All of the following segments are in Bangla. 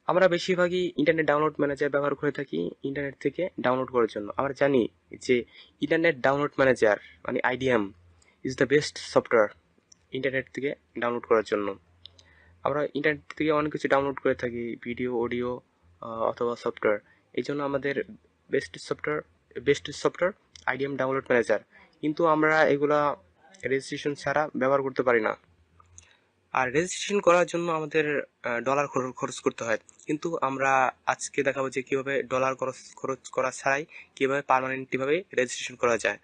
আমরা বেশিরভাগই ইন্টারনেট ডাউনলোড ম্যানেজার ব্যবহার করে থাকি ইন্টারনেট থেকে ডাউনলোড করার জন্য। আমরা জানি যে ইন্টারনেট ডাউনলোড ম্যানেজার মানে IDM is the best software internet থেকে ডাউনলোড করার জন্য। আমরা ইন্টারনেট থেকে অনেক কিছু ডাউনলোড করে থাকি, ভিডিও, অডিও অথবা সফটওয়্যার। এই জন্য আমাদের best software IDM download manager. কিন্তু আমরা এগুলা রেজিস্ট্রেশন ছাড়া ব্যবহার করতে পারি না। আর রেজিস্ট্রেশন করার জন্য আমাদের ডলার খরচ করতে হয়। কিন্তু আমরা আজকে দেখাবো যে কীভাবে ডলার খরচ করা ছাড়াই কীভাবে পার্মানেন্টলিভাবে রেজিস্ট্রেশন করা যায়।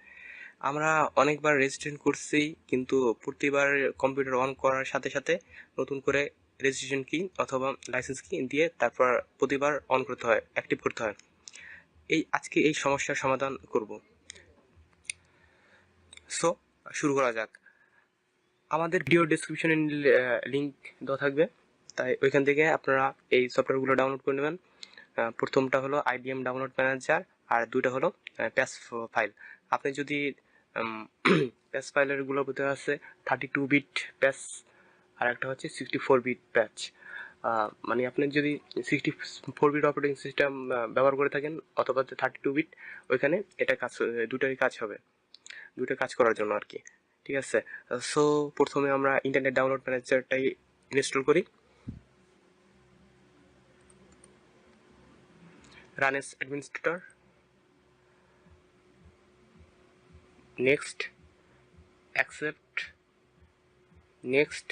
আমরা অনেকবার রেজিস্ট্রেশন করছি, কিন্তু প্রতিবার কম্পিউটার অন করার সাথে সাথে নতুন করে রেজিস্ট্রেশন কি অথবা লাইসেন্স কি দিয়ে তারপর প্রতিবার অন করতে হয়, অ্যাক্টিভ করতে হয়। আজকে এই সমস্যার সমাধান করব। সো শুরু করা যাক। আমাদের ভিডিও ডেসক্রিপশনে লিঙ্ক দেওয়া থাকবে, তাই ওইখান থেকে আপনারা এই সফটওয়্যারগুলো ডাউনলোড করে নেবেন। প্রথমটা হলো আইডিএম ডাউনলোড ম্যানেজার, আর দুইটা হলো প্যাচ ফাইল। আপনি যদি প্যাচ ফাইলেরগুলো ভিতরে আছে 32 বিট প্যাচ, আর একটা হচ্ছে 64 বিট প্যাচ। মানে আপনি যদি 64 বিট অপারেটিং সিস্টেম ব্যবহার করে থাকেন অথবা 32 বিট, ওইখানে এটা দুটারই কাজ হবে, দুটো কাজ করার জন্য আর কি। ঠিক আছে, সো প্রথমে আমরা ইন্টারনেট ডাউনলোড ম্যানেজারটাই ইনস্টল করি। Run as administrator, next, accept, next,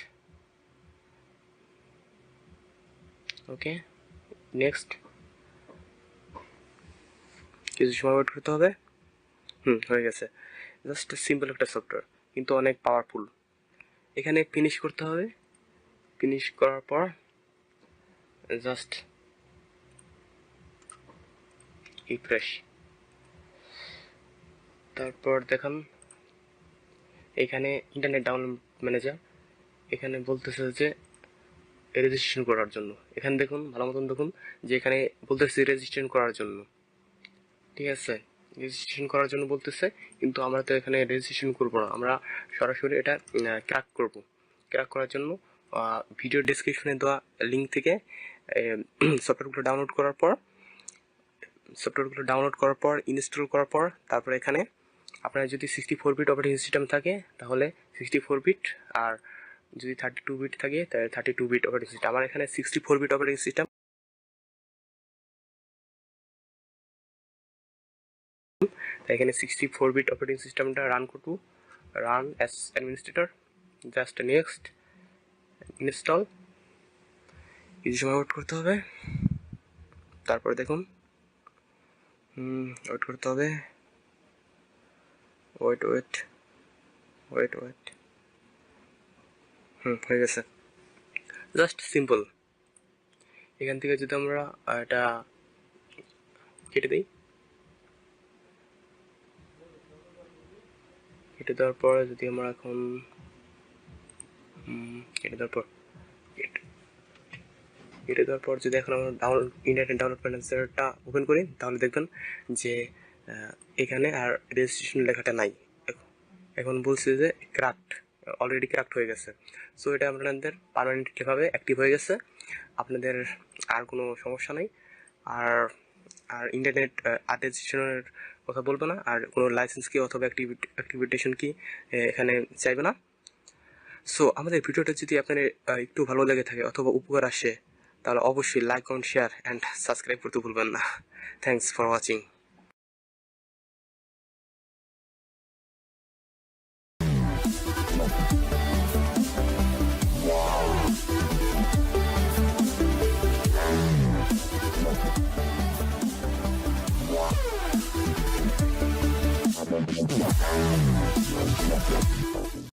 okay, next. কিছু সময় ওয়েট করতে হবে। হয়ে গেছে। জাস্ট সিম্পল একটা সফটওয়্যার, কিন্তু অনেক পাওয়ারফুল। এখানে ফিনিশ করতে হবে। ফিনিশ করার পর জাস্ট রিফ্রেশ। তারপর দেখুন এখানে ইন্টারনেট ডাউনলোড ম্যানেজার, এখানে বলতেছে যে রেজিস্ট্রেশন করার জন্য। এখানে দেখুন, ভালো মতন দেখুন যে এখানে বলতেছে রেজিস্ট্রেশন করার জন্য। ঠিক আছে, রেজিস্ট্রেশন করার জন্য বলতেছে, কিন্তু আমরা তো এখানে রেজিস্ট্রেশন করব না, আমরা সরাসরি এটা ক্র্যাক করব। ক্র্যাক করার জন্য ভিডিও ডেসক্রিপশনে দেওয়া লিঙ্ক থেকে সফটওয়্যারগুলো ডাউনলোড করার পর ইনস্টল করার পর তারপর এখানে আপনার যদি 64 বিট অপারেটিং সিস্টেম থাকে তাহলে 64 বিট, আর যদি 32 বিট থাকে তাহলে 32 বিট অপারেটিং সিস্টেম। আমার এখানে 64 বিট অপারেটিং সিস্টেম, তাই এখানে 64 বিট অপারেটিং সিস্টেমটা রান করব। Run as administrator, just next, install. কিছু সময় ওয়েট করতে হবে। তারপরে দেখুন ওয়েট করতে হবে। ওয়েট হয়ে গেছে। Just simple. এখান থেকে যদি আমরা এটা কেটে দিই, কেটে দেওয়ার পর যদি আমরা এখন কেটে দেওয়ার পর যদি এখন আমরা ইন্টারনেট ডাউনলোড ম্যানেজারটা ওপেন করি, তাহলে দেখবেন যে এখানে আর রেজিস্ট্রেশন লেখাটা নাই। এখন বলছে যে অলরেডি ক্র্যাক্ট হয়ে গেছে। সো এটা আপনাদের পার্মানেন্টলিভাবে অ্যাক্টিভ হয়ে গেছে, আপনাদের আর কোনো সমস্যা নেই। আর ইন্টারনেট রেজিস্ট্রেশনের কথা বলবে না, আর কোনো লাইসেন্স কি অথবা অ্যাক্টিভিটেশন কি এখানে চাইবে না। সো আমাদের ভিডিওটা যদি আপনার একটু ভালো লেগে থাকে অথবা উপকার আসে, তাহলে অবশ্যই like, comment, share and subscribe করতে ভুলবেন না। Thanks for watching.